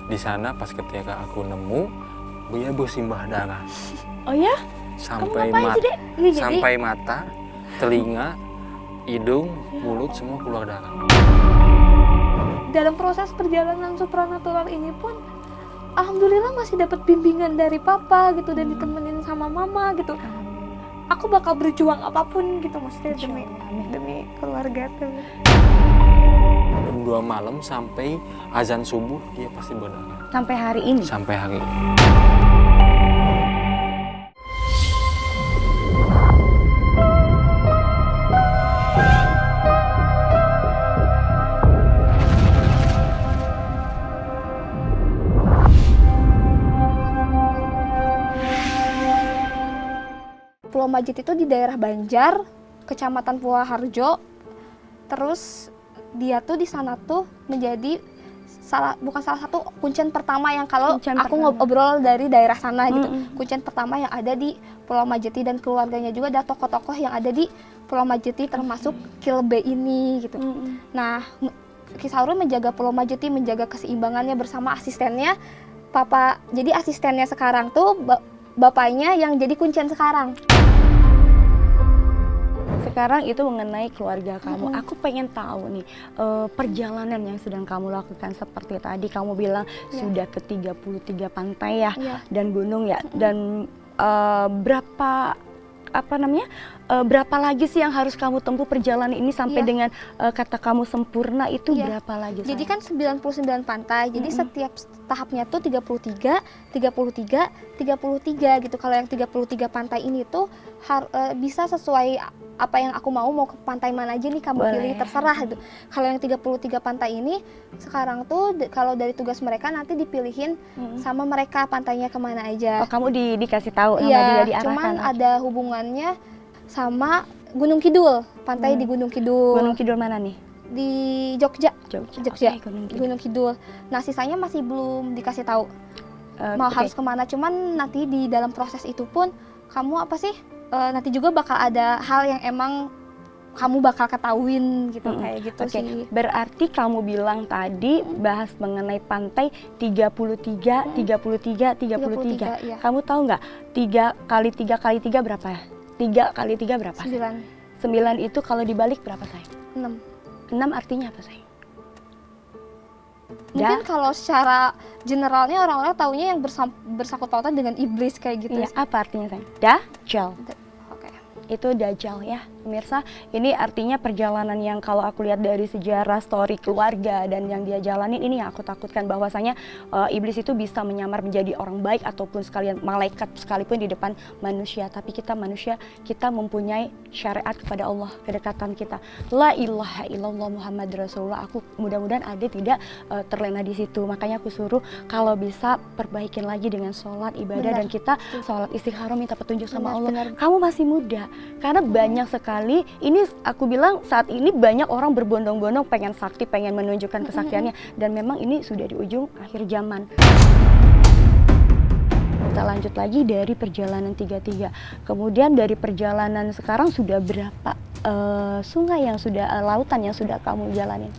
Di sana pas ketika aku nemu, dia bersimbah darah. Oh ya? Sampai ngapain sih, Dek? Iya, jadi- sampai mata, telinga, hidung, mulut semua keluar darah. Dalam proses perjalanan supranatural ini pun alhamdulillah masih dapat bimbingan dari papa gitu dan ditemenin sama mama gitu. Aku bakal berjuang apapun gitu maksudnya demi keluarga tuh. Jam 2 malam sampai azan subuh dia pasti berdarah. Sampai hari ini? Sampai hari ini. Pulau Majid itu di daerah Banjar, Kecamatan Purwoharjo. Terus dia tuh di sana tuh menjadi bukan salah satu kuncen pertama yang kalau Kuncen aku pertama. ngobrol dari daerah sana gitu. Mm-mm. Kuncen pertama yang ada di Pulau Majeti dan keluarganya juga ada tokoh-tokoh yang ada di Pulau Majeti termasuk Kilbe ini gitu. Nah, Kisaurul menjaga Pulau Majeti, menjaga keseimbangannya bersama asistennya Papa. Jadi asistennya sekarang tuh bapaknya yang jadi kuncen sekarang. Sekarang itu mengenai keluarga kamu. Aku pengen tahu nih perjalanan yang sedang kamu lakukan seperti tadi kamu bilang sudah ke 33 pantai ya dan gunung ya. Dan berapa berapa lagi sih yang harus kamu tempuh perjalanan ini sampai dengan kata kamu sempurna itu berapa lagi? Jadi kan 99 pantai. Jadi setiap tahapnya tuh 33 gitu. Kalau yang 33 pantai ini tuh bisa sesuai apa yang aku mau ke pantai mana aja nih kamu pilih, terserah gitu. Kalau yang 33 pantai ini sekarang tuh kalau dari tugas mereka nanti dipilihin sama mereka pantainya kemana aja. Oh, kamu dikasih tahu sama dia diarahkan. Cuman ada hubungannya sama Gunung Kidul, pantai di Gunung Kidul. Gunung Kidul mana nih? Di Jogja. Okay, Gunung Kidul. Nah, sisanya masih belum dikasih tahu. Harus kemana, cuman nanti di dalam proses itu pun kamu nanti juga bakal ada hal yang emang kamu bakal ketahuin gitu, kayak gitu sih. Berarti kamu bilang tadi bahas mengenai pantai 33. Iya. Kamu tahu nggak 3 kali 3 kali 3 berapa ya? 3 kali 3 berapa? 9 itu kalau dibalik berapa, sayang? 6. 6 artinya apa, sayang? Mungkin kalau secara generalnya orang-orang taunya yang bersangkut pautan dengan iblis kayak gitu. Iya, apa artinya, sayang? Dajjal. Oke. Itu Dajjal ya, pemirsa. Ini artinya perjalanan yang kalau aku lihat dari sejarah story keluarga dan yang dia jalanin, ini yang aku takutkan bahwasanya iblis itu bisa menyamar menjadi orang baik ataupun sekalian malaikat sekalipun di depan manusia. Tapi kita manusia, kita mempunyai syariat kepada Allah, kedekatan kita. La ilaha illallah Muhammad Rasulullah. Aku mudah-mudahan Ade tidak terlena di situ. Makanya aku suruh kalau bisa perbaikin lagi dengan sholat, ibadah, dan kita sholat istikharah minta petunjuk sama Allah. Kamu masih muda. Karena banyak sekali, ini aku bilang saat ini banyak orang berbondong-bondong pengen sakti, pengen menunjukkan kesaktiannya. Dan memang ini sudah di ujung akhir zaman. Kita lanjut lagi dari perjalanan 33. Kemudian dari perjalanan sekarang sudah berapa sungai yang sudah, lautan yang sudah kamu jalanin?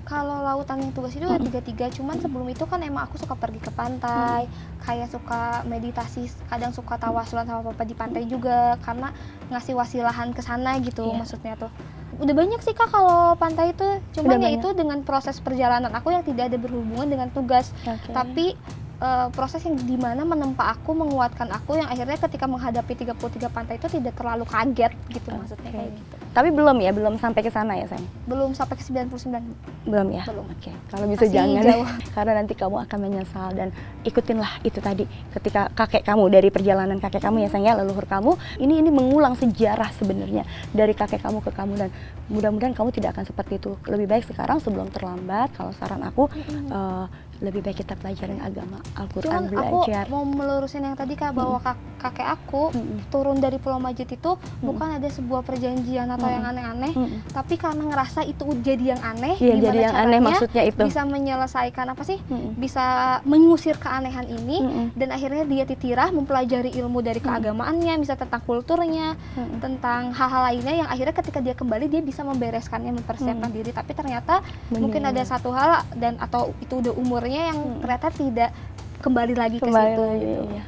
Kalau lautan yang tugas itu ada 33, cuman sebelum itu kan emang aku suka pergi ke pantai, kayak suka meditasi, kadang suka tawasulan sama papa di pantai juga, karena ngasih wasilahan ke sana gitu maksudnya tuh. Udah banyak sih Kak kalau pantai itu, cuman ya itu dengan proses perjalanan aku yang tidak ada berhubungan dengan tugas, tapi proses yang dimana menempa aku, menguatkan aku, yang akhirnya ketika menghadapi 33 pantai itu tidak terlalu kaget gitu maksudnya kayak gitu. Tapi belum sampai ke sana ya, sayang? Belum sampai ke 99. Belum ya? Belum. Oke. Kalau bisa masih jangan jauh. Karena nanti kamu akan menyesal. Dan ikutinlah itu tadi ketika kakek kamu, dari perjalanan kakek kamu ya, sayang ya, leluhur kamu, ini mengulang sejarah sebenarnya dari kakek kamu ke kamu, dan mudah-mudahan kamu tidak akan seperti itu. Lebih baik sekarang sebelum terlambat, kalau saran aku lebih baik kita pelajarin agama, Al-Quran, belajar. Aku mau melurusin yang tadi Kak, bahwa kakek aku turun dari Pulau Majid itu bukan ada sebuah perjanjian atau yang aneh-aneh, tapi karena ngerasa itu jadi yang aneh, Iya, gimana jadi yang caranya aneh maksudnya itu bisa menyelesaikan bisa mengusir keanehan ini, dan akhirnya dia titirah mempelajari ilmu dari keagamaannya, bisa tentang kulturnya, tentang hal-hal lainnya, yang akhirnya ketika dia kembali dia bisa membereskannya, mempersiapkan diri. Tapi ternyata mungkin ada satu hal atau itu udah umurnya akunya yang ternyata tidak kembali lagi ke Kembali situ lagi, gitu. iya.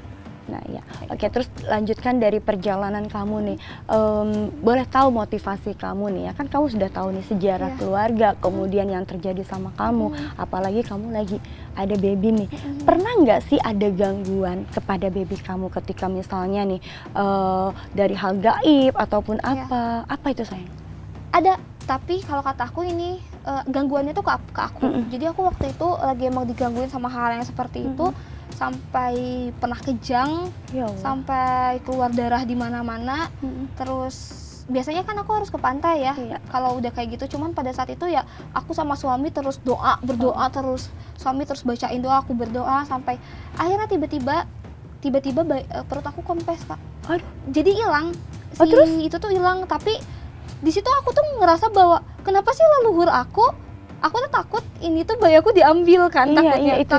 Nah ya, oke, terus lanjutkan dari perjalanan kamu nih. Boleh tahu motivasi kamu nih ya, kan kamu sudah tahu nih sejarah Iya. keluarga, kemudian yang terjadi sama kamu, apalagi kamu lagi ada baby nih. Pernah nggak sih ada gangguan kepada baby kamu ketika misalnya nih dari hal gaib ataupun Iya. apa itu sayang? Ada, tapi kalau kata aku ini gangguannya tuh ke aku. Jadi aku waktu itu lagi emang digangguin sama hal yang seperti itu, sampai pernah kejang, Ya Allah. sampai keluar darah di mana-mana. Terus biasanya kan aku harus ke pantai ya. Iya. Kalau udah kayak gitu, cuman pada saat itu ya aku sama suami terus berdoa terus. Suami terus bacain doa, aku berdoa sampai akhirnya tiba-tiba perut aku kempes, Kak. Aduh. Jadi hilang. Oh, terus? Itu tuh hilang, tapi di situ aku tuh ngerasa bahwa kenapa sih leluhur aku tuh takut ini tuh bayi aku diambil kan, Iya, takutnya. iya, itu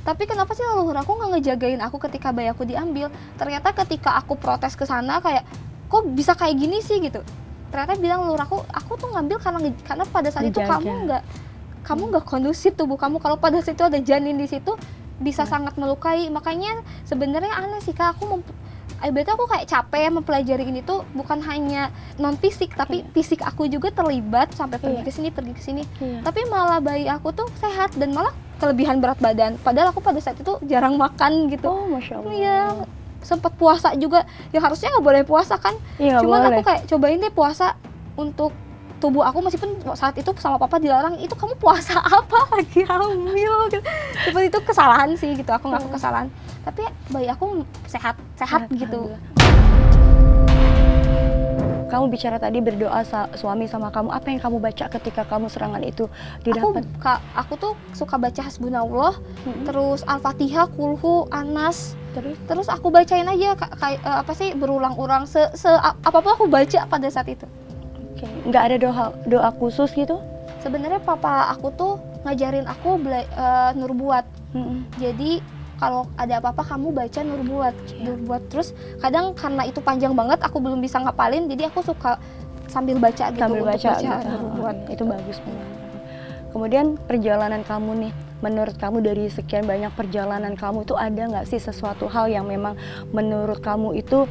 Tapi kenapa sih leluhur aku nggak ngejagain aku ketika bayi aku diambil? Ternyata ketika aku protes ke sana kayak kok bisa kayak gini sih gitu. Ternyata bilang leluhur aku tuh ngambil karena pada saat itu Dijaga. kamu nggak kondusif tubuh kamu. Kalau pada saat itu ada janin di situ bisa sangat melukai. Makanya sebenarnya aneh sih Kak, berarti aku kayak capek mempelajari ini tuh bukan hanya non fisik tapi fisik aku juga terlibat sampai pergi ke sini. Iya. Tapi malah bayi aku tuh sehat dan malah kelebihan berat badan. Padahal aku pada saat itu jarang makan gitu. Oh, Masya Allah. Iya, sempat puasa juga. Ya harusnya nggak boleh puasa kan. Iya, Cuman boleh. aku kayak cobain deh puasa untuk tubuh aku, meskipun saat itu sama papa dilarang, itu kamu puasa apa lagi hamil gitu. Seperti itu kesalahan sih gitu, aku ngaku kesalahan. Tapi bayi aku sehat gitu. Kamu bicara tadi berdoa suami sama kamu, apa yang kamu baca ketika kamu serangan itu didapat? Aku tuh suka baca Hasbunallah, terus Al-Fatihah, Kulhu, Anas. Terus aku bacain aja kayak berulang-ulang apapun aku baca pada saat itu. Oke. Nggak ada doa khusus gitu? Sebenarnya papa aku tuh ngajarin aku nurbuat. Jadi kalau ada apa-apa kamu baca nurbuat. Terus kadang karena itu panjang banget aku belum bisa ngapalin, jadi aku suka sambil baca gitu. Nurbuat. Itu bagus memang. Kemudian perjalanan kamu nih, menurut kamu dari sekian banyak perjalanan kamu itu ada nggak sih sesuatu hal yang memang menurut kamu itu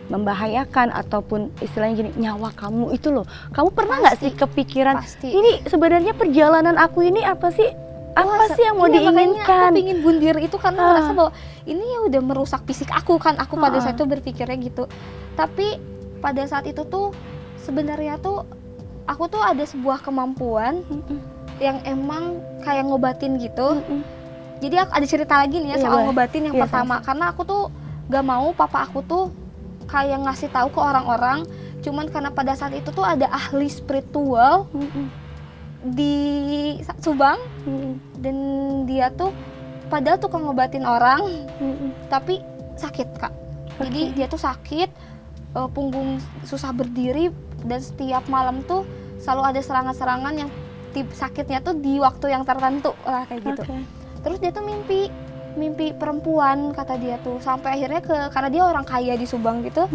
membahayakan ataupun istilahnya gini, nyawa kamu itu loh, kamu pernah nggak sih kepikiran ini sebenarnya perjalanan aku ini apa sih yang mau diinginkan? Aku pingin bundir itu karena merasa bahwa ini ya udah merusak fisik aku kan, aku pada saat itu berpikirnya gitu. Tapi pada saat itu tuh sebenarnya tuh aku tuh ada sebuah kemampuan yang emang kayak ngobatin gitu. Jadi ada cerita lagi nih ya soal ngobatin yang pertama, karena aku tuh gak mau papa aku tuh kayak ngasih tahu ke orang-orang, cuman karena pada saat itu tuh ada ahli spiritual di Subang, dan dia tuh padahal tukang ngobatin orang, tapi sakit Kak. Jadi dia tuh sakit, punggung susah berdiri, dan setiap malam tuh selalu ada serangan-serangan yang sakitnya tuh di waktu yang tertentu lah kayak gitu. Terus dia tuh mimpi perempuan kata dia tuh, sampai akhirnya karena dia orang kaya di Subang gitu,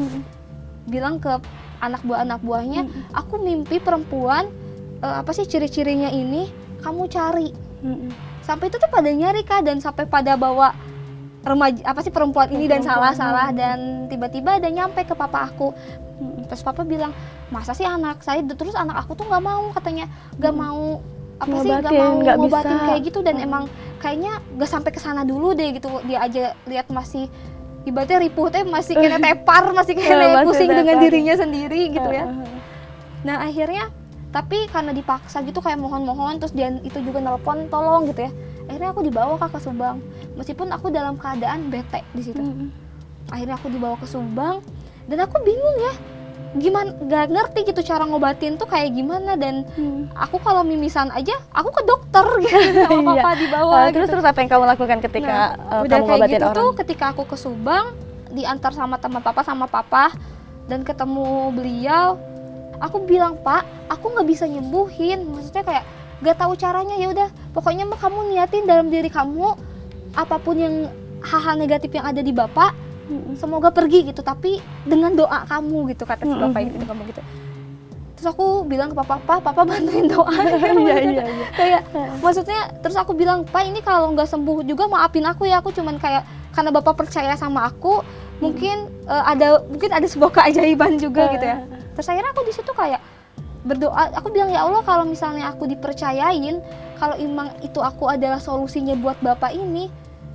bilang ke anak buahnya, aku mimpi perempuan, apa sih ciri-cirinya ini kamu cari. Sampai itu tuh pada nyari Kak, dan sampai pada bawa remaja perempuan ini dan salah dan tiba-tiba ada nyampe ke papa aku. Terus papa bilang, masa sih anak saya, terus anak aku tuh nggak mau katanya, nggak mau ngobatin kayak gitu, dan emang kayaknya nggak sampai ke sana dulu deh gitu. Dia aja lihat masih ibaratnya ripuh teh masih kayak tepar, masih kayak pusing dengan dirinya sendiri gitu ya. Nah akhirnya tapi karena dipaksa gitu kayak mohon-mohon, terus dia itu juga nelpon tolong gitu ya. Akhirnya aku dibawa ke Subang, meskipun aku dalam keadaan bete di situ. Akhirnya aku dibawa ke Subang dan aku bingung ya, gimana, gak ngerti gitu cara ngobatin tuh kayak gimana, dan aku kalau mimisan aja aku ke dokter gitu sama papa dibawa gitu. Terus apa yang kamu lakukan ketika udah kamu kayak ngobatin gitu orang? tuh ketika aku ke Subang diantar sama teman papa dan ketemu beliau, aku bilang, Pak, aku nggak bisa nyembuhin, maksudnya kayak gak tahu caranya. Ya udah pokoknya mah kamu niatin dalam diri kamu apapun yang hal-hal negatif yang ada di bapak, semoga pergi gitu, tapi dengan doa kamu gitu, kata si bapak gitu, kamu gitu. Terus Terus aku bilang ke papa bantuin doa. Iya. Kayak maksudnya terus aku bilang, Pak ini kalau nggak sembuh juga maafin aku ya, aku cuman kayak karena bapak percaya sama aku, mungkin ada sebuah keajaiban juga gitu ya. Terus akhirnya aku di situ kayak berdoa, aku bilang ya Allah kalau misalnya aku dipercayain, kalau emang itu aku adalah solusinya buat bapak ini,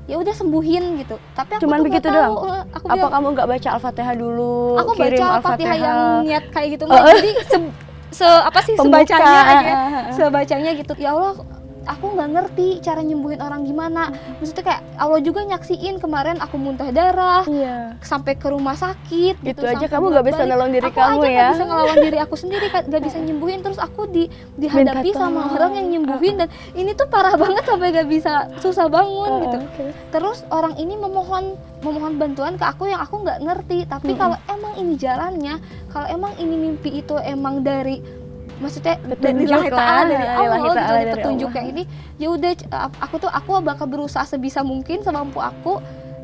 ya udah sembuhin gitu. Tapi aku Cuman tuh begitu nggak tahu. doang? Aku Apa bilang, kamu nggak baca Al-Fatihah dulu? aku kirim baca Al-Fatihah yang niat kayak gitu Oh. jadi sebacanya Pembuka. aja, sebacanya gitu. Ya Allah, aku nggak ngerti cara nyembuhin orang gimana. Maksudnya kayak Allah juga nyaksiin kemarin aku muntah darah, Iya. sampai ke rumah sakit Gitu gitu. aja sampai kamu nggak bisa bolak-balik. nolong diri aku kamu aja ya. nggak bisa ngelawan diri aku sendiri, nggak bisa nyembuhin. Terus aku dihadapi Minta sama tolong. orang yang nyembuhin, dan ini tuh parah banget sampai nggak bisa, susah bangun gitu. Terus orang ini memohon bantuan ke aku yang aku nggak ngerti. Tapi kalau emang ini jalannya, kalau emang ini mimpi itu emang dari, maksudnya dari Petunjuk Lillahi lah, ta'ala, dari Lillahi Allah gitu, ta'ala, dari dari petunjuk Allah. kayak ini. Ya udah, aku bakal berusaha sebisa mungkin semampu aku.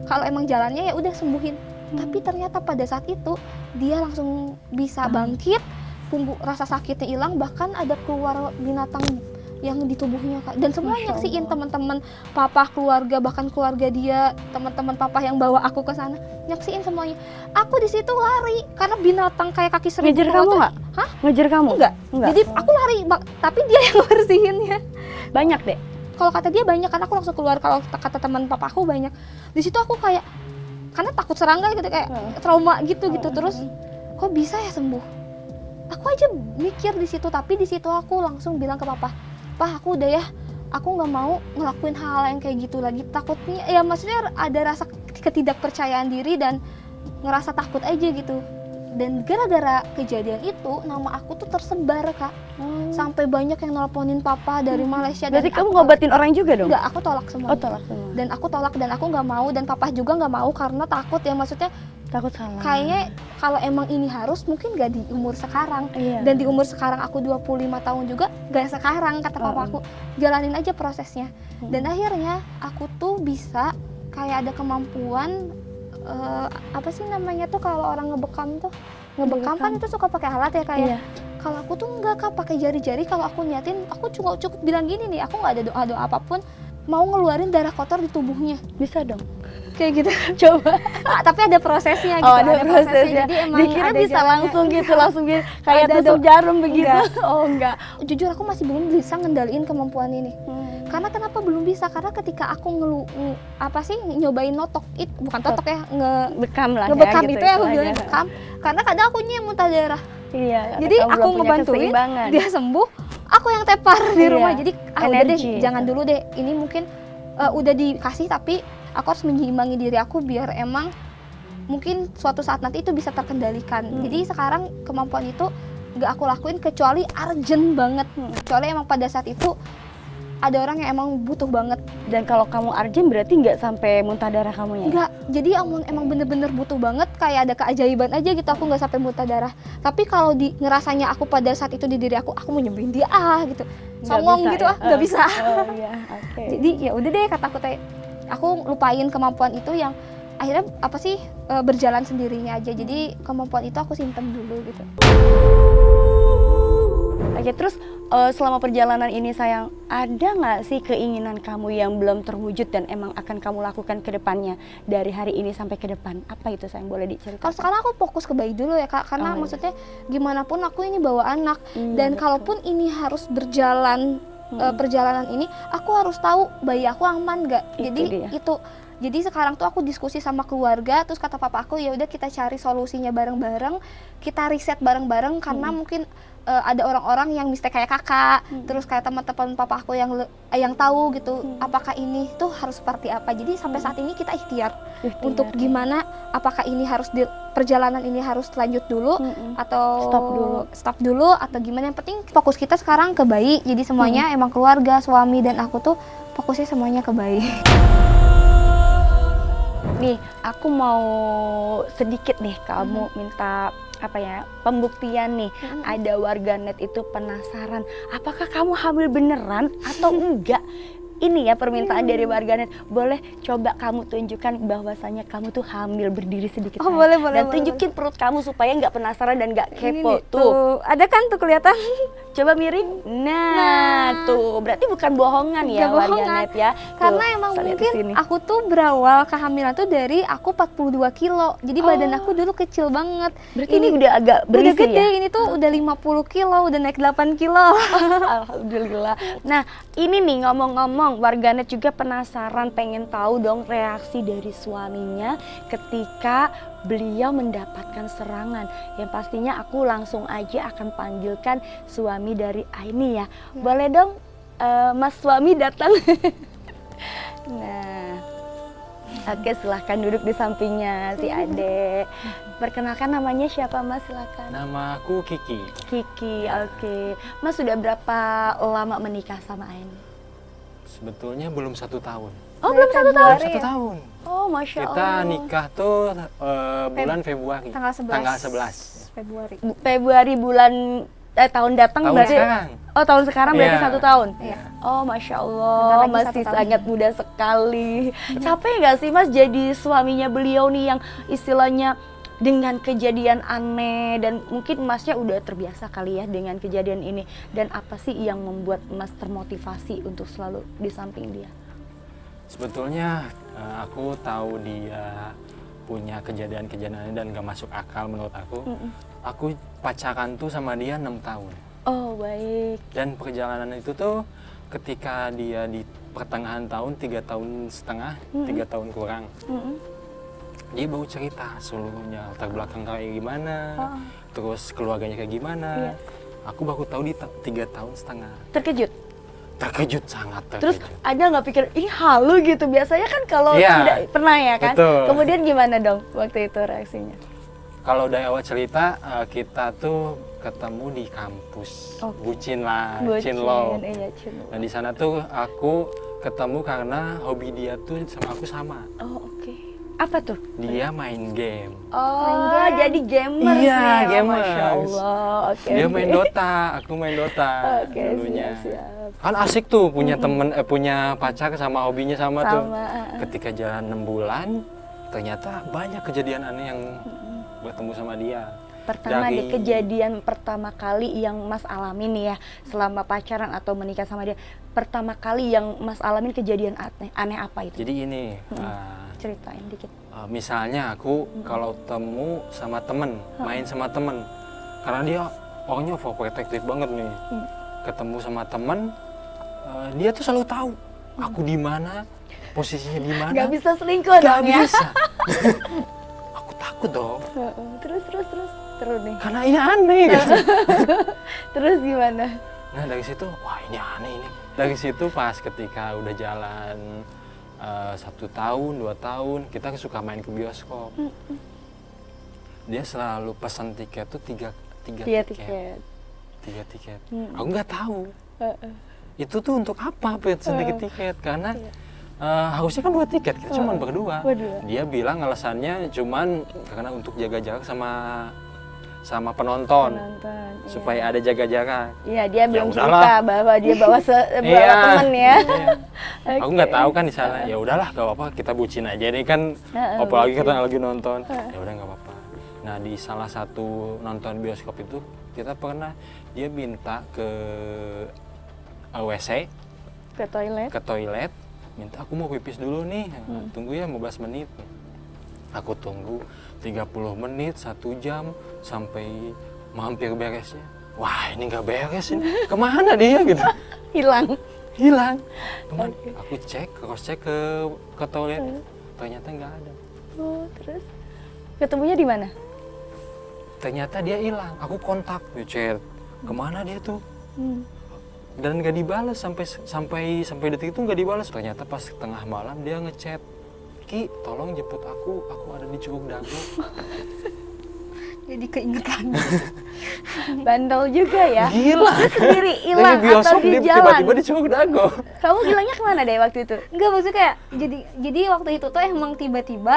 Kalau emang jalannya ya udah sembuhin. Tapi ternyata pada saat itu dia langsung bisa bangkit, rasa sakitnya hilang, bahkan ada keluar binatang yang di tubuhnya, Kak. Dan semua Masya nyaksiin, Allah. teman-teman papa, keluarga, bahkan keluarga dia, teman-teman papa yang bawa aku ke sana, nyaksiin semuanya. Aku di situ lari karena binatang kayak kaki seribu Ngejar tuh- kamu nggak? Hah? Ngejar kamu? Enggak. Enggak. Jadi aku lari, tapi dia yang bersihinnya. Banyak deh. Kalau kata dia banyak, karena aku langsung keluar. Kalau kata teman papa aku banyak. Di situ aku kayak, karena takut serangga gitu, kayak trauma gitu. Terus kok bisa ya sembuh? Aku aja mikir di situ. Tapi di situ aku langsung bilang ke papa, "Pak, aku udah ya, aku nggak mau ngelakuin hal yang kayak gitu lagi." Takutnya ya, maksudnya ada rasa ketidakpercayaan diri dan ngerasa takut aja gitu. Dan gara-gara kejadian itu nama aku tuh tersebar, Kak. Sampai banyak yang nelponin papa dari Malaysia. Berarti dan kamu aku ngobatin orang juga dong? enggak, aku tolak semua. Oh, tolak semua. Dan aku tolak, dan aku nggak mau, dan papa juga nggak mau karena takut ya, maksudnya Takut salah. kayaknya kalau emang ini harus, mungkin gak di umur sekarang. Iya. Dan di umur sekarang aku 25 tahun juga gak sekarang, kata papa aku. Jalanin aja prosesnya. Dan akhirnya aku tuh bisa kayak ada kemampuan, apa sih namanya tuh kalau orang ngebekam tuh, ngebekam kan itu suka pakai alat ya, kayak Iya. kalau aku tuh enggak, Kak, pakai jari-jari. Kalau aku niatin, aku cukup bilang gini nih, aku nggak ada doa-doa apapun, mau ngeluarin darah kotor di tubuhnya Bisa dong. kayak gitu. Coba. Tapi ada prosesnya gitu. Oh, ada prosesnya. Jadi emang Dikira ada bisa jalannya. langsung gitu, langsung gitu. Kayak Ada tusuk jarum begitu. Enggak. Oh, enggak. Jujur aku masih belum bisa ngendaliin kemampuan ini. Karena kenapa belum bisa? Karena ketika aku nyobain notok, bukan totok ya, Bekam lah ngebekam ya, gitu itu ya, aku istilahnya. bilang bekam. Karena kadang aku yang muntah darah. Iya. Jadi kamu aku belum punya ngebantuin, keseimbangan. dia sembuh, aku yang tepar di Iya. rumah. Jadi udah deh, Energi. jangan dulu deh. Ini mungkin udah dikasih, tapi aku harus menyeimbangi diri aku biar emang mungkin suatu saat nanti itu bisa terkendalikan. Jadi sekarang kemampuan itu gak aku lakuin kecuali urgent banget. Kecuali emang pada saat itu ada orang yang emang butuh banget. Dan kalau kamu urgent berarti nggak sampai muntah darah kamunya? Enggak, jadi emang bener-bener butuh banget, kayak ada keajaiban aja gitu, aku nggak sampai muntah darah. Tapi kalau ngerasanya aku pada saat itu di diri aku mau nyembuhin dia gitu, songong gitu nggak bisa. Oh iya, oke. Jadi ya udah deh, kata aku teh, aku lupain kemampuan itu yang akhirnya berjalan sendirinya aja. Jadi kemampuan itu aku simpen dulu gitu. Oke, terus selama perjalanan ini sayang, ada nggak sih keinginan kamu yang belum terwujud dan emang akan kamu lakukan ke depannya dari hari ini sampai ke depan? Apa itu sayang, boleh diceritakan? Kalau sekarang aku fokus ke bayi dulu ya, Kak, karena Oh, iya. maksudnya gimana pun aku ini bawa anak, betul. dan kalaupun ini harus berjalan perjalanan ini, aku harus tahu bayi aku aman nggak. Itu Jadi dia. jadi sekarang tuh aku diskusi sama keluarga, terus kata papa aku, ya udah kita cari solusinya bareng-bareng, kita riset bareng-bareng, karena mungkin ada orang-orang yang mistake kayak kakak, terus kayak teman-teman papa aku yang tahu gitu, apakah ini tuh harus seperti apa. Jadi sampai saat ini kita ikhtiar untuk gimana, apakah ini harus perjalanan ini harus lanjut dulu atau stop dulu atau gimana. Yang penting fokus kita sekarang ke bayi. Jadi semuanya emang keluarga, suami dan aku tuh fokusnya semuanya ke bayi. Nih, aku mau sedikit nih kamu minta pembuktian nih. Ada warganet itu penasaran, apakah kamu hamil beneran atau enggak? ini ya permintaan dari warganet, boleh coba kamu tunjukkan bahwasanya kamu tuh hamil, berdiri sedikit Oh, sayang. boleh, dan boleh, tunjukin perut kamu supaya nggak penasaran dan nggak Ini kepo nih, tuh. ada kan tuh kelihatan? Coba miring. Nah, tuh berarti bukan bohongan ya Nggak bohongan. warganet ya. Karena Tuh, emang saya lihat di mungkin sini. aku tuh berawal kehamilan tuh dari aku 42 kilo. Jadi badan aku dulu kecil banget. Berarti ini udah agak udah berisi gede, ya. ini tuh udah 50 kilo, udah naik 8 kilo. Alhamdulillah. Nah, ini nih ngomong-ngomong, warganet juga penasaran, pengen tahu dong reaksi dari suaminya ketika beliau mendapatkan serangan. Yang pastinya aku langsung aja akan panggilkan suami dari Aini ya. Boleh dong Mas suami datang. Nah, oke, silahkan duduk di sampingnya si Ade. Perkenalkan namanya siapa Mas, silakan. Nama aku Kiki. Kiki, oke. Mas sudah berapa lama menikah sama Aini? Sebetulnya belum 1 tahun. Oh, belum 1 tahun. Belum 1 tahun. Oh, Masya Kita Allah. nikah tuh bulan Februari. Tanggal 11. Tanggal 11. Februari. Februari bulan tahun datang Tahun berarti. sekarang. Oh, tahun sekarang berarti Iya. 1 tahun. Iya. Oh, Masya Bentar Allah, lagi masih 1 tahun. sangat muda sekali. Capek nggak sih Mas jadi suaminya beliau nih yang istilahnya dengan kejadian aneh, dan mungkin Masnya udah terbiasa kali ya dengan kejadian ini, dan apa sih yang membuat Mas termotivasi untuk selalu di samping dia? Sebetulnya aku tahu dia punya kejadian-kejadian dan gak masuk akal menurut aku. Aku pacaran tuh sama dia 6 tahun. Oh, baik. Dan perjalanan itu tuh ketika dia di pertengahan tahun, 3 tahun setengah, 3 tahun kurang. Dia baru cerita seluruhnya, latar belakang kayak gimana, terus keluarganya kayak gimana. Iya. Aku baru tahu di 3 tahun setengah. Terkejut? Terkejut, sangat Terus terkejut. ada nggak pikir, ini halu gitu? Biasanya kan kalau Iya. tidak pernah ya kan? Betul. Kemudian gimana dong waktu itu reaksinya? Kalau dari awal cerita, kita tuh ketemu di kampus. Oke. Bucin lah, Bucin, cinlok. iya, cinlok. Nah di sana tuh aku ketemu karena hobi dia tuh sama aku sama. Oh, oke. Apa tuh? Dia main game. Oh, jadi gamers Iya, nih. Oh, gamers. Masya Allah. Oke. Dia oke. main Dota, aku main Dota Oke, dulunya. siap. Kan asik tuh punya temen, punya pacar sama hobinya sama, tuh. Sama. Ketika jalan 6 bulan, ternyata banyak kejadian aneh yang bertemu sama dia. Pertama Dari- deh, kejadian pertama kali yang Mas alamin nih ya selama pacaran atau menikah sama dia. Pertama kali yang Mas alamin kejadian aneh apa itu? Jadi ini, Ceritain dikit. misalnya aku kalau temu sama temen, main sama temen, karena dia orangnya overprotective banget nih. Ketemu sama temen, dia tuh selalu tahu aku di mana, posisinya di mana. Gak bisa selingkuh Gak dong ya? bisa. Aku takut dong, Terus nih. karena ini aneh gitu. Terus gimana? Nah dari situ, wah ini aneh ini. Dari situ pas ketika udah jalan 1 tahun, 2 tahun, kita suka main ke bioskop. Dia selalu pesan tiket tuh tiga Iya, tiket. 3 tiket. Aku nggak tahu. Itu tuh untuk apa pesan tiket? Karena harusnya kan 2 tiket, kita cuma berdua. Berdua. Dia bilang alasannya cuman karena untuk jaga jarak sama penonton. Nonton. Supaya ada jaga jarak. Iya, dia belum udahlah. cerita bahwa dia bawa Iya. temen ya. Iya. Aku nggak Oke. tahu kan di sana. Ya udahlah, gak apa-apa, kita bucin aja ini kan. Apalagi bucin. kita lagi nonton. Ya udah nggak apa-apa. Nah di salah satu nonton bioskop itu kita pernah dia minta ke WC, Ke toilet. minta aku mau pipis dulu nih. Tunggu ya 15 menit. Aku tunggu 30 menit, 1 jam sampai mampir beresnya. Wah ini nggak beres ini. Kemana dia gitu? Hilang. Kemana? Aku cross cek ke toilet. Ternyata nggak ada. Oh, terus ketemunya di mana? Ternyata dia hilang. Aku kontak, chat. Kemana dia tuh? Dan nggak dibalas sampai detik itu nggak dibalas. Ternyata pas tengah malam dia ngechat, Ki, tolong jemput aku ada di Curug Dago. Jadi keingetan. Bandel juga ya. Gila. Terus sendiri hilang Dari atau bioskop di dia jalan? tiba-tiba di Curug Dago. Kamu bilangnya kemana deh waktu itu? Enggak, maksudnya kayak jadi waktu itu tuh emang tiba-tiba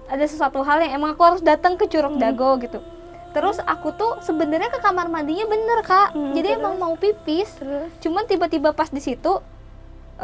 ada sesuatu hal yang emang aku harus datang ke Curug Dago gitu. Terus aku tuh sebenarnya ke kamar mandinya bener Kak. Jadi terus? emang mau pipis. Terus? Cuman tiba-tiba pas di situ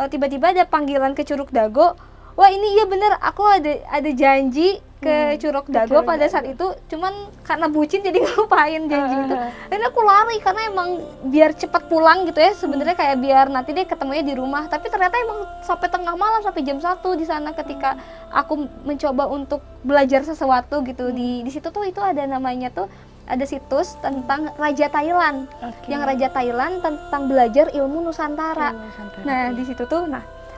tiba-tiba ada panggilan ke Curug Dago. Wah ini iya bener, aku ada janji ke Curug Dago pada saat itu, cuman karena bucin jadi ngelupain janji itu. Dan aku lari karena emang biar cepat pulang gitu ya, sebenarnya kayak biar nanti dia ketemunya di rumah. Tapi ternyata emang sampai tengah malam, sampai jam 1 di sana ketika aku mencoba untuk belajar sesuatu gitu. Di situ tuh itu ada namanya tuh, ada situs tentang Raja Thailand. Yang Raja Thailand tentang belajar ilmu Nusantara. Nah, di situ tuh,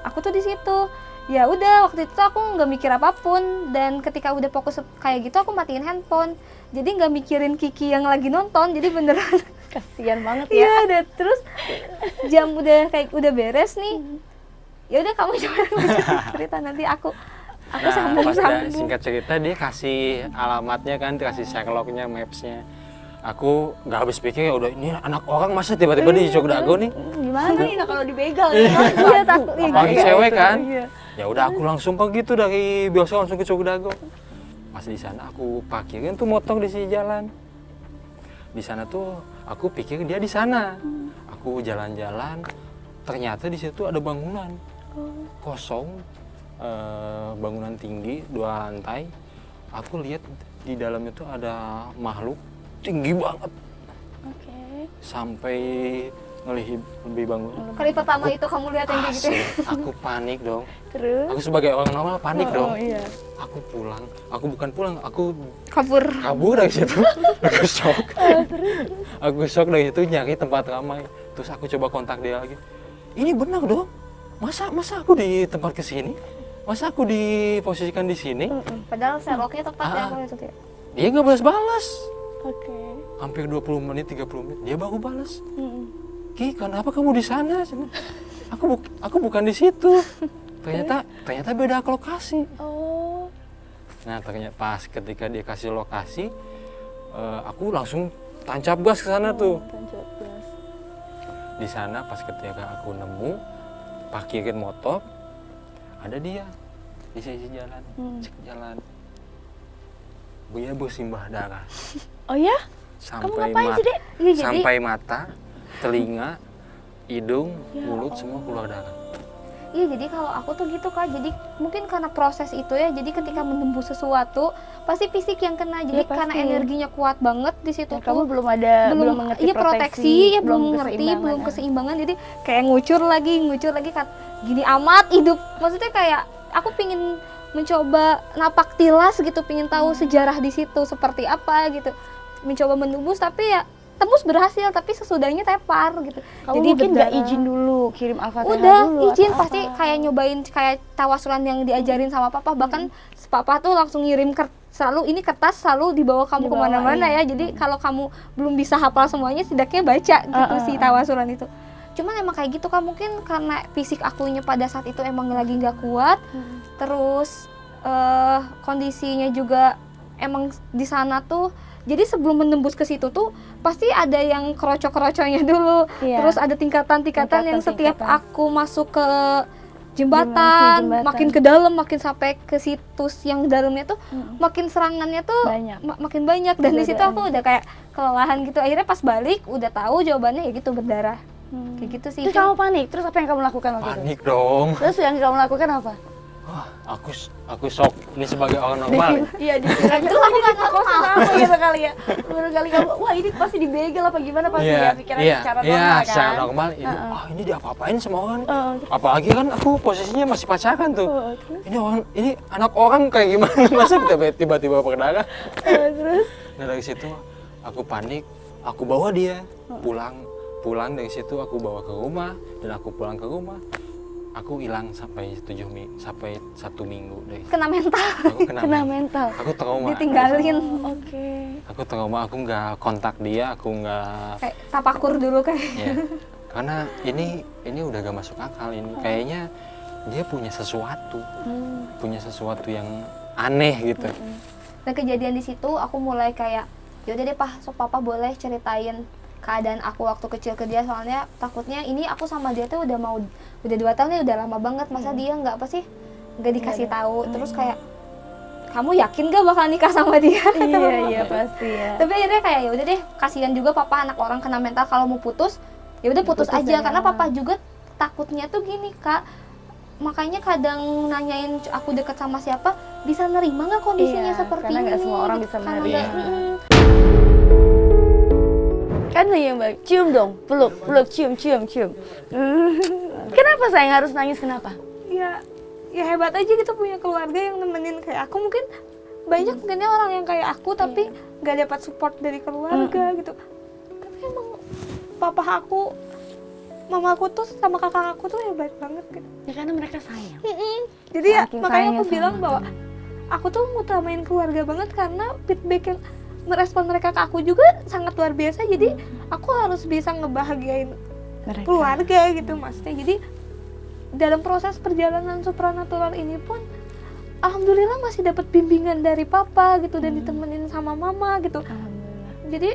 aku tuh di situ. Ya udah, waktu itu aku nggak mikir apapun, dan ketika udah fokus kayak gitu aku matiin handphone. Jadi nggak mikirin Kiki yang lagi nonton, jadi beneran Kasian banget iya ya. udah. Terus jam udah beres nih. Ya udah kamu coba cerita, nanti aku Pas sambung. singkat cerita dia kasih alamatnya kan, kasih Sherlocknya, mapsnya. Aku nggak habis pikir, ya udah ini anak orang masa tiba-tiba di Curug Dago nih. Gimana nih kalau dibegal? Iya takut. Apalagi cewek kan. Iya. Ya udah aku langsung pergi tuh dari bioskop langsung ke Curug Dago. Pas di sana aku parkirin tuh motor di sisi jalan. Di sana tuh aku pikir dia di sana. Aku jalan-jalan, ternyata di situ ada bangunan kosong, bangunan tinggi 2 lantai. Aku lihat di dalamnya tuh ada makhluk tinggi banget, sampai lebih bangun. Kali pertama itu kamu lihat yang kayak gitu ya? Aku panik dong. Terus? Aku sebagai orang normal panik dong. Iya. Aku pulang. Aku bukan pulang, aku Kabur dari situ. Aku shock. Aku shock dari situ, nyari tempat ramai. Terus aku coba kontak dia lagi. Ini benar dong. Masa aku di tempat kesini? Masa aku diposisikan di sini? Padahal Sherlocknya tepat ya kalau itu ya. Dia nggak balas. Oke. Hampir 20 menit, 30 menit, dia baru balas. Ki, kenapa kamu di sana? Aku bukan di situ. Ternyata beda lokasi. Oh. Nah, ternyata pas ketika dia kasih lokasi, aku langsung tancap gas ke sana tuh. Tancap gas. Di sana pas ketika aku nemu, parkirin motor, ada dia di sisi jalan, jalan. Dia bersimbah darah. Oh ya? Sampai ngapain sih, Dek? Iya, jadi- sampai mata, telinga, hidung, mulut semua keluar darah. Iya, jadi kalau aku tuh gitu Kak, jadi mungkin karena proses itu ya, jadi ketika menembus sesuatu pasti fisik yang kena, jadi Iya, karena pasti. energinya kuat banget di situ Ya, tuh. kamu belum mengerti iya, proteksi, ya belum ngerti, keseimbangan. belum keseimbangan, jadi kayak ngucur lagi kan, gini amat hidup. Maksudnya kayak aku pingin mencoba napak tilas gitu, pingin tahu sejarah di situ seperti apa gitu, mencoba menembus, tapi ya tembus berhasil, tapi sesudahnya tepar gitu. Kamu jadi mungkin nggak berdarah. izin dulu, kirim Al-Fatihah Udah dulu. izin, atau pasti apa? kayak nyobain kayak tawasulan yang diajarin sama papa, bahkan papa tuh langsung ngirim selalu ini kertas selalu dibawa kamu Dibawa, kemana-mana iya. ya, jadi kalau kamu belum bisa hafal semuanya setidaknya baca gitu si tawasulan itu. Cuman emang kayak gitu kan, mungkin karena fisik akunya pada saat itu emang lagi nggak kuat, terus kondisinya juga emang di sana tuh. Jadi sebelum menembus ke situ tuh pasti ada yang kerocok-kerocoknya dulu. Iya. Terus ada tingkatan-tingkatan yang setiap Tingkatan-tingkatan. aku masuk ke Jembatan. jembatan, makin ke dalam, makin sampai ke situs yang dalamnya tuh makin serangannya tuh Banyak. makin banyak, dan di situ Godaan. aku udah kayak kelelahan gitu. Akhirnya pas balik udah tahu jawabannya ya gitu, berdarah. Kayak gitu sih. Terus kamu panik, terus apa yang kamu lakukan waktu itu? Panik dong. Terus yang kamu lakukan apa? Wah, aku shock. Ini sebagai orang normal. Iya, dikira Terus aku nggak kosan kamu gitu kali ya. Baru kali kamu, wah ini pasti dibegal apa gimana pasti ya pikirannya secara normal kan? secara normal. Ini diapa-apain sama orang? Oh, Apalagi kan aku posisinya masih pacaran tuh. terus? Ini anak orang kayak gimana? Masa tiba-tiba berdarah? Terus? Nah dari situ aku panik, aku bawa dia pulang dari situ, aku bawa ke rumah, dan aku pulang ke rumah. Aku hilang sampai 1 minggu deh. Kena mental, Aku Kena mental. Aku trauma. ditinggalin, Oke. Aku trauma, aku nggak kontak dia, aku nggak. kayak tapakur dulu kayak. Ya, karena ini udah gak masuk akal ini. Kayaknya dia punya sesuatu yang aneh gitu. Dan kejadian di situ aku mulai kayak, yaudah deh Pak, sok Papa boleh ceritain keadaan aku waktu kecil ke dia, soalnya takutnya ini aku sama dia tuh udah 2 tahun ya, udah lama banget, masa dia nggak dikasih tahu. Terus kayak, kamu yakin gak bakal nikah sama dia? Iya pasti ya. Tapi akhirnya kayak ya udah deh, kasihan juga Papa, anak orang kena mental, kalau mau putus ya udah putus Putus aja, aja. karena Papa juga takutnya tuh gini Kak, makanya kadang nanyain aku deket sama siapa, bisa nerima nggak kondisinya Iya, seperti karena ini? nggak semua orang bisa Karena menerima. nggak- Kan yang baik, cium dong, peluk, cium. Kenapa sayang harus nangis, kenapa? Ya hebat aja gitu punya keluarga yang nemenin kayak aku. Mungkin banyak mungkinnya orang yang kayak aku tapi nggak dapat support dari keluarga gitu. Tapi emang papa aku, mama aku tuh sama kakak aku tuh hebat banget gitu. Ya karena mereka sayang. Jadi ya Saking makanya sayangnya aku bilang sama bahwa aku tuh ngutamain keluarga banget karena feedback yang merespon mereka ke aku juga sangat luar biasa. Jadi aku harus bisa ngebahagiain Mereka. keluarga gitu maksudnya. Jadi dalam proses perjalanan supranatural ini pun alhamdulillah masih dapat bimbingan dari papa gitu dan ditemenin sama mama gitu. Alhamdulillah. Jadi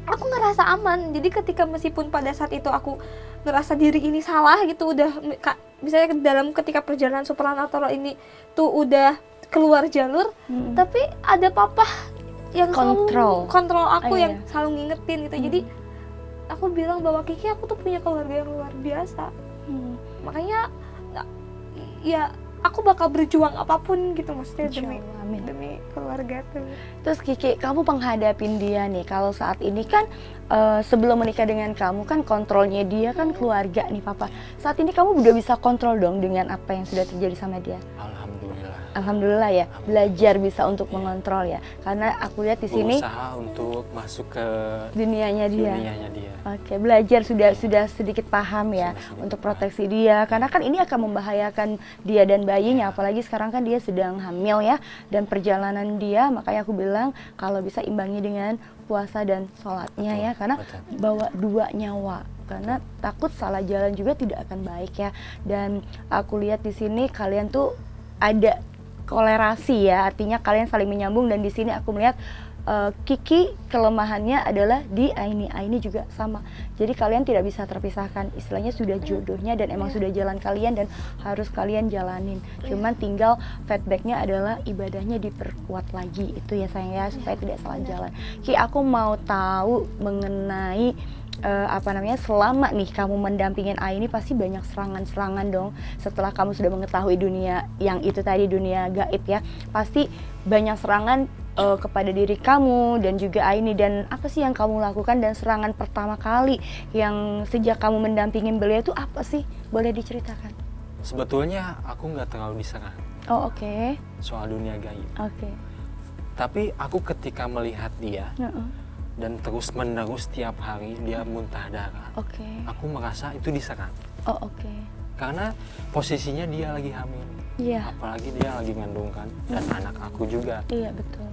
aku ngerasa aman. Jadi ketika meskipun pada saat itu aku ngerasa diri ini salah gitu, udah misalnya dalam ketika perjalanan supranatural ini tuh udah keluar jalur, tapi ada papa yang Kontrol. selalu kontrol aku, Oh, yang iya. selalu ngingetin gitu. Jadi aku bilang bahwa Kiki, aku tuh punya keluarga yang luar biasa. Makanya ya aku bakal berjuang apapun gitu maksudnya Insya demi Allah, amin. demi keluarga tuh. Terus Kiki, kamu menghadapin dia nih, kalau saat ini kan sebelum menikah dengan kamu kan kontrolnya dia kan keluarga nih papa. Saat ini kamu udah bisa kontrol dong dengan apa yang sudah terjadi sama dia. Alhamdulillah. Alhamdulillah ya, belajar bisa untuk mengontrol ya. Karena aku lihat di sini Berusaha untuk masuk ke dunianya dia. dunianya dia. Oke, belajar sudah sedikit paham ya Sudah sedikit untuk paham. proteksi dia. Karena kan ini akan membahayakan dia dan bayinya, apalagi sekarang kan dia sedang hamil ya, dan perjalanan dia, makanya aku bilang kalau bisa imbangi dengan puasa dan sholatnya ya, karena betul. bawa 2 nyawa. Karena takut salah jalan juga tidak akan baik ya. Dan aku lihat di sini kalian tuh ada kolerasi ya, artinya kalian saling menyambung. Dan di sini aku melihat Kiki kelemahannya adalah di Aini juga sama. Jadi kalian tidak bisa terpisahkan, istilahnya sudah jodohnya dan emang sudah jalan kalian dan harus kalian jalanin. Cuman tinggal feedbacknya adalah ibadahnya diperkuat lagi, itu ya sayang ya, supaya tidak salah jalan. Ki, aku mau tahu mengenai selama nih kamu mendampingin Aini pasti banyak serangan-serangan dong. Setelah kamu sudah mengetahui dunia yang itu tadi, dunia gaib ya, pasti banyak serangan kepada diri kamu dan juga Aini. Dan apa sih yang kamu lakukan, dan serangan pertama kali yang sejak kamu mendampingin beliau itu apa sih? Boleh diceritakan? Sebetulnya aku nggak terlalu diserang Oh oke. soal dunia gaib. Oke. Tapi aku ketika melihat dia dan terus menerus setiap hari dia muntah darah, Oke. aku merasa itu diserang. Oh oke. Karena posisinya dia lagi hamil, Iya. apalagi dia lagi mengandungkan dan anak aku juga. Iya betul.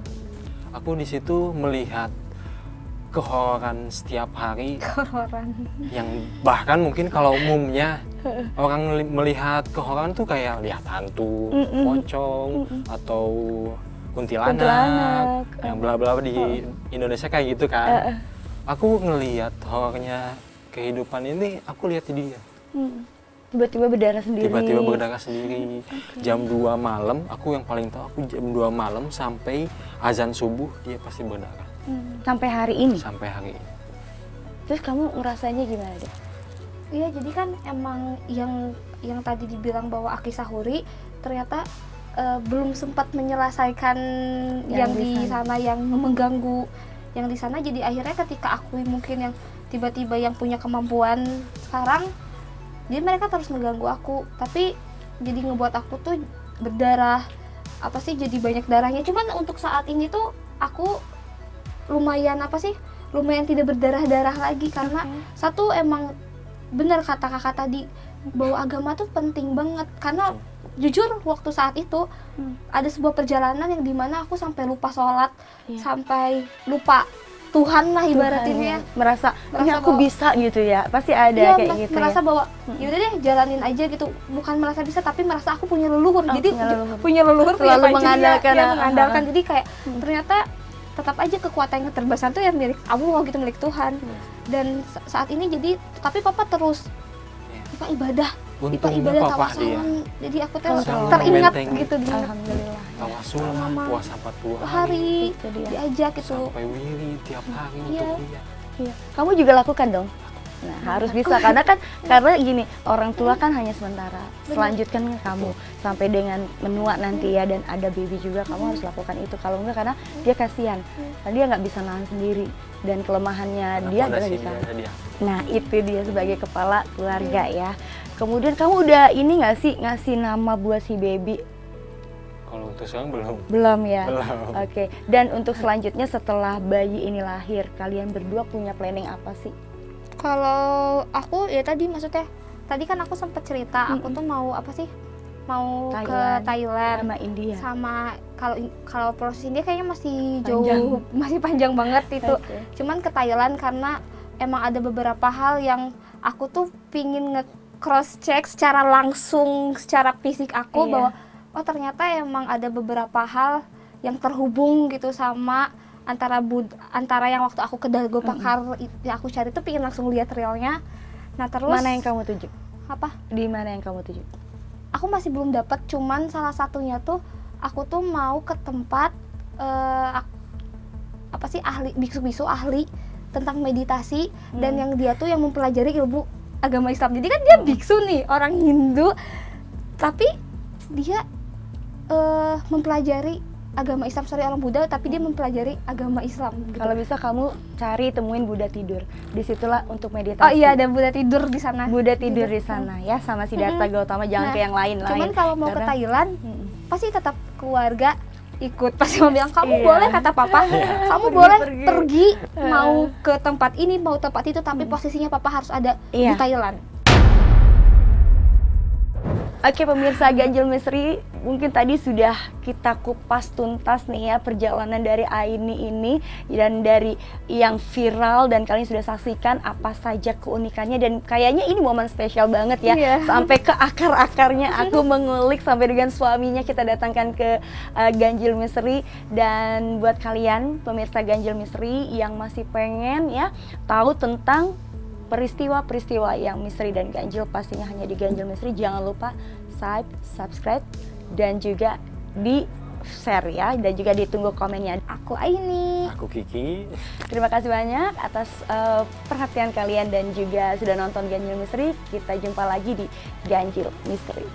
Aku di situ melihat kehororan setiap hari Kororan. yang bahkan mungkin kalau umumnya orang melihat kehororan tuh kayak lihat hantu, pocong atau kuntilanak, yang bla bla di Indonesia kayak gitu kan. Aku ngelihat horornya kehidupan ini, aku lihat di dia. Tiba-tiba berdarah sendiri. Tiba-tiba berdarah sendiri. Jam 2 malam, aku yang paling tahu, aku jam 2 malam sampai azan subuh dia pasti berdarah. Sampai hari ini. Sampai hari ini. Terus kamu ngerasanya gimana deh? Iya, jadi kan emang yang tadi dibilang bahwa Aki Sahuri ternyata belum sempat menyelesaikan yang di sana yang mengganggu yang di sana. Jadi akhirnya ketika aku mungkin yang tiba-tiba yang punya kemampuan sekarang, jadi mereka terus mengganggu aku, tapi jadi ngebuat aku tuh berdarah, apa sih, jadi banyak darahnya. Cuman untuk saat ini tuh aku lumayan tidak berdarah-darah lagi, karena satu emang benar kata kakak tadi bahwa agama tuh penting banget. Karena jujur waktu saat itu ada sebuah perjalanan yang dimana aku sampai lupa sholat, sampai lupa Tuhan lah ibaratinnya. Merasa ini aku bahwa- bisa gitu ya, pasti ada Iya, kayak gitu merasa ya. bahwa yaudah deh jalanin aja gitu. Bukan merasa bisa, tapi merasa aku punya leluhur. Oh, Jadi punya leluhur. punya leluhur, Selalu punya fajriyah, mengandalkan, ya, mengandalkan. Jadi kayak ternyata tetap aja kekuatan yang terbesar tuh yang milik Allah gitu, milik Tuhan. Dan saat ini jadi, tapi papa terus Ipa ibadah, Ipa Untungnya ibadah papa dia tawasalan. Jadi aku tuh selalu teringat membentengi. gitu, diingat Alhamdulillah. tawasul, Mama. puasa 40 hari, hari Itu dia. diajak gitu. sampai wiri tiap hari Iya. untuk dia. Iya. Kamu juga lakukan dong? Nah, harus bisa karena gini, orang tua kan hanya sementara. Selanjutnya kamu sampai dengan menua nanti ya dan ada baby juga kamu harus lakukan itu. Kalau enggak karena dia kasihan. Karena dia nggak bisa nahan sendiri dan kelemahannya dia adalah di sana. Nah, itu dia sebagai kepala keluarga ya. Kemudian kamu udah ini nggak sih ngasih nama buat si baby? Kalau untuk sekarang belum. Belum ya? Belum. Oke. Dan untuk selanjutnya setelah bayi ini lahir, kalian berdua punya planning apa sih? Kalau aku ya tadi maksudnya tadi kan aku sempat cerita aku tuh mau apa sih? Mau ke Thailand sama India. Sama kalau proses India kayaknya masih jauh, masih panjang banget itu. Okay. Cuman ke Thailand karena emang ada beberapa hal yang aku tuh pingin cross check secara langsung secara fisik aku bahwa oh ternyata emang ada beberapa hal yang terhubung gitu sama antara yang waktu aku ke Dago Pakar yang aku cari tuh pingin langsung lihat realnya. Nah terus mana yang kamu tuju? Apa? Di mana yang kamu tuju? Aku masih belum dapat, cuman salah satunya tuh aku tuh mau ke tempat apa sih biksu-biksu ahli tentang meditasi dan yang dia tuh yang mempelajari ilmu agama Islam. Jadi kan dia biksu nih, orang Hindu, tapi dia mempelajari agama Islam, sorry orang Buddha, tapi dia mempelajari agama Islam. Gitu. Kalau bisa kamu cari temuin Buddha tidur. Disitulah untuk meditasi. Oh iya, ada Buddha tidur di sana. Buddha tidur di sana ya, sama Siddhartha Gautama, jangan ke yang lain-lain. Cuman kalau mau ke Thailand, pasti tetap keluarga ikut. Pasti mau bilang kamu boleh kata papa, kamu boleh pergi mau ke tempat ini, mau tempat itu, tapi posisinya papa harus ada di Thailand. Oke pemirsa Ganjil Misteri, mungkin tadi sudah kita kupas tuntas nih ya perjalanan dari Aini ini dan dari yang viral dan kalian sudah saksikan apa saja keunikannya dan kayaknya ini momen spesial banget ya sampai ke akar-akarnya aku mengulik sampai dengan suaminya kita datangkan ke Ganjil Misteri. Dan buat kalian pemirsa Ganjil Misteri yang masih pengen ya tahu tentang peristiwa-peristiwa yang misteri dan ganjil pastinya hanya di Ganjil Misteri. Jangan lupa subscribe dan juga di share ya dan juga ditunggu komennya. Aku Aini. Aku Kiki. Terima kasih banyak atas perhatian kalian dan juga sudah nonton Ganjil Misteri. Kita jumpa lagi di Ganjil Misteri.